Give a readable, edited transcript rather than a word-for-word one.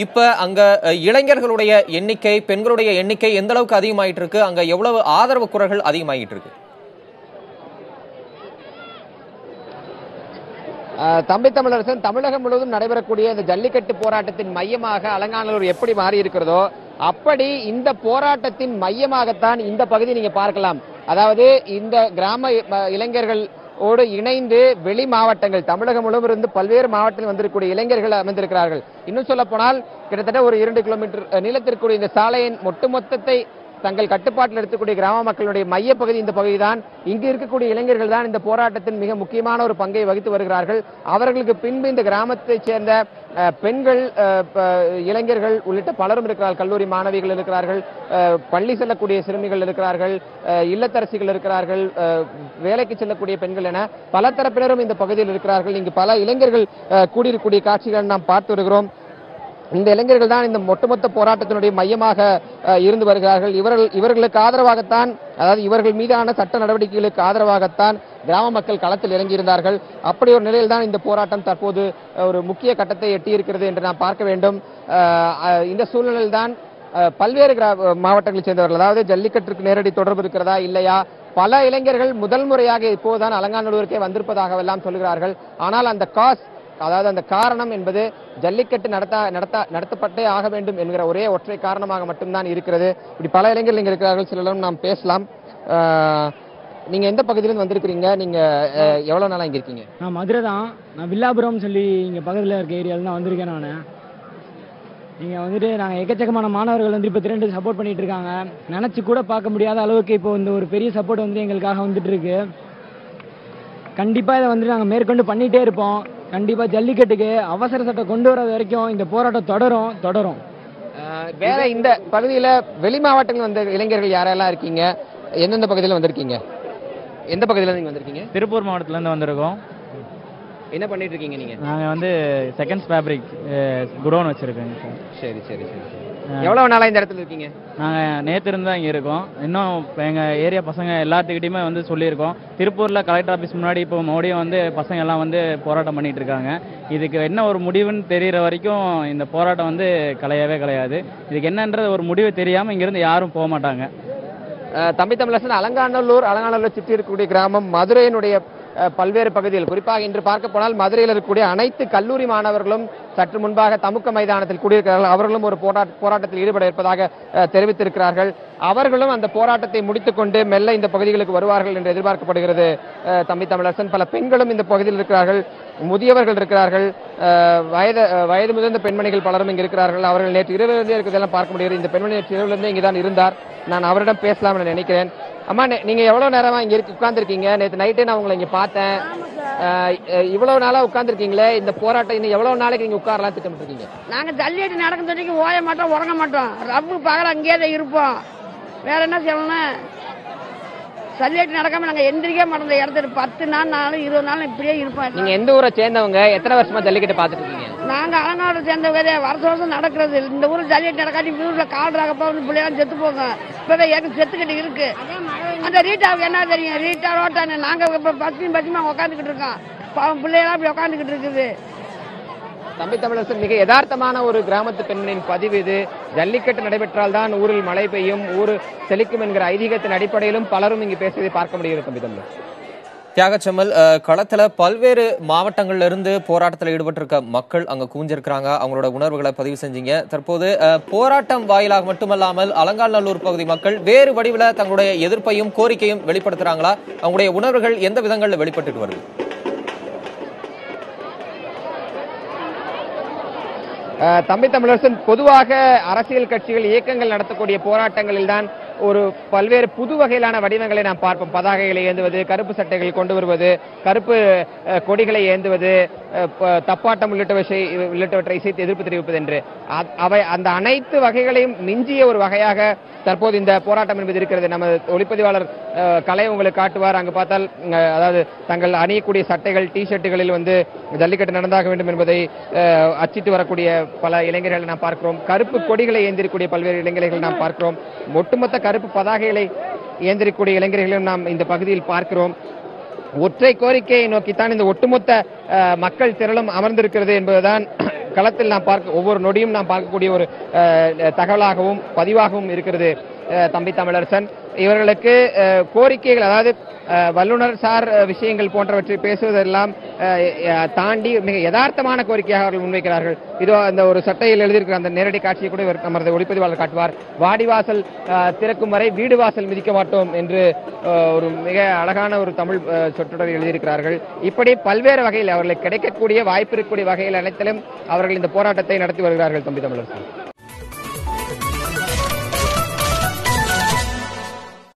இப்ப அங்க இளைஞர்களுடைய எண்ணிக்கை, பெண்களுடைய எண்ணிக்கை எந்த அளவுக்கு அதிகமாயிட்டு இருக்கு? அங்க எவ்வளவு ஆதரவு குரல்கள் அதிகமாயிட்டு இருக்கு? தம்பி தமிழரசன், தமிழகம் முழுவதும் நடைபெறக்கூடிய இந்த ஜல்லிக்கட்டு போராட்டத்தின் மையமாக அலங்காநல்லூர் எப்படி மாறி இருக்கிறதோ அப்படி இந்த போராட்டத்தின் மையமாகத்தான் இந்த பகுதி நீங்க பார்க்கலாம். அதாவது இந்த கிராம இளைஞர்கள் ஓடு இணைந்து வெளி மாவட்டங்கள் தமிழகம் முழுவதும் இருந்து பல்வேறு மாவட்டத்தில் வந்திருக்கக்கூடிய இளைஞர்கள் அமைந்திருக்கிறார்கள். இன்னும் சொல்ல போனால் கிட்டத்தட்ட ஒரு 2 கிலோமீட்டர் நீளத்திற்குரிய இந்த சாலையின் ஒட்டுமொத்தத்தை தங்கள் கட்டுப்பாட்டில் எடுத்துக்கூடிய கிராம மக்களுடைய மைய பகுதி இந்த பகுதி தான். இங்கு இருக்கக்கூடிய இளைஞர்கள் தான் இந்த போராட்டத்தின் மிக முக்கியமான ஒரு பங்கை வகித்து வருகிறார்கள். அவர்களுக்கு பின்பு இந்த கிராமத்தைச் சேர்ந்த பெண்கள், இளைஞர்கள் உள்ளிட்ட பலரும் இருக்கிறார்கள். கல்லூரி மாணவிகள் இருக்கிறார்கள், பள்ளி செல்லக்கூடிய சிறுமிகள் இருக்கிறார்கள், இல்லத்தரசிகள் இருக்கிறார்கள், வேலைக்கு செல்லக்கூடிய பெண்கள் என பல தரப்பினரும் இந்த பகுதியில் இருக்கிறார்கள். இங்கு பல இளைஞர்கள் கூடியிருக்கக்கூடிய காட்சிகளை நாம் பார்த்து வருகிறோம். இந்த இளைஞர்கள் தான் இந்த ஒட்டுமொத்த போராட்டத்தினுடைய மையமாக இருந்து வருகிறார்கள். இவர்களுக்கு ஆதரவாகத்தான், அதாவது இவர்கள் மீதான சட்ட நடவடிக்கைகளுக்கு ஆதரவாகத்தான் கிராம மக்கள் களத்தில் இறங்கியிருந்தார்கள். அப்படி ஒரு நிலையில் தான் இந்த போராட்டம் தற்போது ஒரு முக்கிய கட்டத்தை எட்டியிருக்கிறது என்று நாம் பார்க்க வேண்டும். இந்த சூழ்நிலையில் தான் பல்வேறு மாவட்டங்களைச் சேர்ந்தவர்கள், அதாவது ஜல்லிக்கட்டுக்கு நேரடி தொடர்பு இருக்கிறதா இல்லையா, பல இளைஞர்கள் முதல் முறையாக இப்போதுதான் அலங்காநல்லூருக்கே வந்திருப்பதாக எல்லாம் சொல்கிறார்கள். ஆனால் அந்த காரணம் என்பது ஜல்லிக்கட்டு நடத்தப்பட்டே ஆக வேண்டும் என்கிற ஒரே ஒற்றை காரணமாக மட்டும்தான் இருக்கிறது. இப்படி பல இளைஞர்கள் இங்க இருக்கிறார்கள், சிலரும் நாம் பேசலாம். நீங்க எந்த பகுதியிலிருந்து வந்திருக்கிறீங்க? நீங்க எவ்வளவு நாளா இங்க இருக்கீங்க? நான் மதுரை தான். நான் வில்லாபுரம் சொல்லி இங்க பக்கத்துல இருக்க ஏரியால தான் வந்திருக்கேன். நான் இங்க வந்துட்டு நாங்கள் எக்கச்சக்கமான மாணவர்கள் வந்து இப்போ திரண்டு சப்போர்ட் பண்ணிட்டு இருக்காங்க. நினைச்சு கூட பார்க்க முடியாத அளவுக்கு இப்போ இந்த ஒரு பெரிய சப்போர்ட் வந்து எங்களுக்காக வந்துட்டு இருக்கு. கண்டிப்பா இதை வந்துட்டு நாங்கள் மேற்கொண்டு பண்ணிட்டே இருப்போம். கண்டிப்பா ஜல்லிக்கட்டுக்கு அவசர சட்டம் கொண்டு வர்றது வரைக்கும் இந்த போராட்டம் தொடரும். வேற இந்த பகுதியில வெளி மாவட்டங்கள் வந்த இளைஞர்கள் யாரெல்லாம் இருக்கீங்க? எந்தெந்த பகுதியில வந்திருக்கீங்க? எந்த பகுதியில நீங்க வந்திருக்கீங்க? திருப்பூர் மாவட்டத்துல இருந்து வந்திருக்கோம். என்ன பண்ணிட்டு இருக்கீங்க நீங்க? நாங்க வந்து செகண்ட்ஸ் ஃபேப்ரிக் குடோன் வச்சிருக்கோங்க சார். சரி. எவ்வளவு நாளா இந்த இடத்துல இருக்கீங்க? நாங்க நேத்து இருந்தா இங்க இருக்கோம். இன்னும் எங்க ஏரியா பசங்க எல்லாத்துக்கிட்டையுமே வந்து சொல்லியிருக்கோம். திருப்பூர்ல கலெக்டர் ஆபீஸ் முன்னாடி இப்போ மறுபடியும் வந்து பசங்க எல்லாம் வந்து போராட்டம் பண்ணிட்டு இருக்காங்க. இதுக்கு என்ன ஒரு முடிவுன்னு தெரியற வரைக்கும் இந்த போராட்டம் வந்து கலையாது. இதுக்கு என்னன்ற ஒரு முடிவு தெரியாம இங்க இருந்து யாரும் போக மாட்டாங்க. தம்பி தமிழரசன், அலங்காநல்லூர் சுற்றி இருக்கக்கூடிய கிராமம் மதுரையினுடைய பல்வேறு பகுதிகள், குறிப்பாக இன்று பார்க்க போனால் மதுரையில் இருக்கக்கூடிய அனைத்து கல்லூரி மாணவர்களும் சற்று முன்பாக தமுக்க மைதானத்தில் கூடியிருக்கிறார்கள். அவர்களும் ஒரு போராட்டத்தில் ஈடுபட இருப்பதாக தெரிவித்திருக்கிறார்கள். அவர்களும் அந்த போராட்டத்தை முடித்துக் கொண்டு மெல்ல இந்த பகுதிகளுக்கு வருவார்கள் என்று எதிர்பார்க்கப்படுகிறது. தம்பி தமிழரசன், பல பெண்களும் இந்த பகுதியில் இருக்கிறார்கள், முதியவர்கள் இருக்கிறார்கள், வயது முதிர்ந்த பெண்மணிகள் பலரும் இங்கு இருக்கிறார்கள். அவர்கள் நேற்று இரவிலிருந்தே இருக்கிறதெல்லாம் பார்க்க முடிகிறது. இந்த பெண்மணி நேற்று இரவிலிருந்தே இங்குதான் இருந்தார். நான் அவரிடம் பேசலாம் என்று நினைக்கிறேன். அம்மா, நீங்க எவ்வளவு நேரமா இங்க உட்கார்ந்துருக்கீங்க? நேற்று நைட்டே நான் உங்களை இங்க பார்த்தேன். இவ்வளவு நாளா உட்கார்ந்துருக்கீங்களே, இந்த போராட்டம் இன்னும் எவ்வளவு நாளைக்கு நீங்க உட்காரலாம் திட்டமிட்டிருக்கீங்க? நாங்க ஜல்லிக்கட்டு நடக்கும் வரைக்கும் ஓய மாட்டோம், உறங்க மாட்டோம். ரப்பு பகல அங்கேயே தான் இருப்போம். வேற என்ன செய்யணும்? ஜல்லிக்கட்டு நடக்காம நாங்க எந்திரிக்க மாட்டோம். இந்த இடத்துல 10 நாள் 20 நாள் இப்படியே இருப்போம். நீங்க எந்த ஊரை சேர்ந்தவங்க? எத்தனை வருஷமா ஜல்லிக்கட்டு பாத்துட்டு இருக்கீங்க? நாங்க அலங்காநல்லூர் சேர்ந்தவங்க. வருஷம் நடக்கிறது. இந்த ஊர்ல ஜல்லிக்கட்டு நடக்காட்டி ஊர்ல கால்றாகப்பா வந்து பிள்ளைங்க செத்து போங்க. இப்பவே செத்துக்கிட்டு இருக்கு. அந்த ரீட்டாவுக்கு என்ன தெரியும்? ரீட்டா ரோட்டான்னு நாங்க இப்ப பசுமா உட்காந்துக்கிட்டு இருக்கோம். பாவம் பிள்ளைகளாம் இப்படி உட்காந்துக்கிட்டு இருக்குது. தம்பி தமிழரசன், மிக யதார்த்தமான ஒரு கிராமத்து பெண்ணின் பதிவு இது. ஜல்லிக்கட்டு நடைபெற்றால் தான் ஊரில் மழை பெய்யும், ஊர் செழிக்கும் என்கிற ஐதீகத்தின் அடிப்படையிலும் பலரும் இங்கு பேசுவதை பார்க்க முடிகிறது. தம்பி தமிழரசன், தியாகச்செம்மல், களத்துல பல்வேறு மாவட்டங்கள்ல இருந்து போராட்டத்தில் ஈடுபட்டிருக்க மக்கள் அங்க கூஞ்சிருக்கிறாங்க. அவங்களோட உணர்வுகளை பதிவு செஞ்சீங்க. தற்போது போராட்டம் வாயிலாக மட்டுமல்லாமல் அலங்காநல்லூர் பகுதி மக்கள் வேறு வடிவில் தங்களுடைய எதிர்ப்பையும் கோரிக்கையும் வெளிப்படுத்துறாங்களா? அவங்களுடைய உணர்வுகள் எந்த விதங்கள்ல வெளிப்பட்டு வருது? தம்பி தமிழரசன், பொதுவாக அரசியல் கட்சிகள் இயக்கங்கள் நடத்தக்கூடிய போராட்டங்களில் தான் ஒரு பல்வேறு புது வகையிலான வடிவங்களை நாம் பார்ப்போம். பதாகைகளை ஏந்துவது, கருப்பு சட்டைகள் கொண்டு வருவது, கருப்பு கொடிகளை ஏந்துவது, தப்பாட்டம் உள்ளிட்டவற்றை இசைத்து எதிர்ப்பு தெரிவிப்பது என்று அந்த அனைத்து வகைகளையும் மிஞ்சிய ஒரு வகையாக தற்போது இந்த போராட்டம் என்பது இருக்கிறது. நம்ம ஒளிப்பதிவாளர் கலை உங்களுக்கு காட்டுவார். அங்கு பார்த்தால், அதாவது தங்கள் அணியக்கூடிய சட்டைகள், டி ஷர்ட்டுகளில் வந்து ஜல்லிக்கட்டு நடந்தாக வேண்டும் என்பதை அச்சிட்டு வரக்கூடிய பல இளைஞர்களை நாம் பார்க்கிறோம். கருப்பு கொடிகளை ஏந்திருக்கூடிய பல்வேறு இளைஞர்களை நாம் பார்க்கிறோம். ஒட்டுமொத்த கருப்பு பதாகைகளை ஏந்திரக்கூடிய இளைஞர்களையும் நாம் இந்த பகுதியில் பார்க்கிறோம். ஒற்றை கோரிக்கையை நோக்கித்தான் இந்த ஒட்டுமொத்த மக்கள் திரளும் அமர்ந்திருக்கிறது என்பதுதான் களத்தில் நாம் ஒவ்வொரு நொடியும் நாம் பார்க்கக்கூடிய ஒரு தகவலாகவும் பதிவாகவும் இருக்கிறது. தம்பி தமிழரசன், இவர்களுக்கு கோரிக்கைகள், அதாவது வல்லுநர் சார் விஷயங்கள் போன்றவற்றை பேசுவதெல்லாம் தாண்டி மிக யதார்த்தமான கோரிக்கையாக அவர்கள் முன்வைக்கிறார்கள். இதோ அந்த ஒரு சட்டையில் எழுதியிருக்கிற அந்த நேரடி காட்சியை கூட இவர் நமது ஒளிப்பதிவாளர் காட்டுவார். வாடிவாசல் திறக்கும் வரை வீடு வாசல் மிதிக்க மாட்டோம் என்று ஒரு மிக அழகான ஒரு தமிழ் சொற்றொடரை எழுதியிருக்கிறார்கள். இப்படி பல்வேறு வகையில் அவர்களுக்கு கிடைக்கக்கூடிய வாய்ப்பு இருக்கக்கூடிய வகையில் அனைத்திலும் அவர்கள் இந்த போராட்டத்தை நடத்தி வருகிறார்கள். தம்பி தமிழரசன்.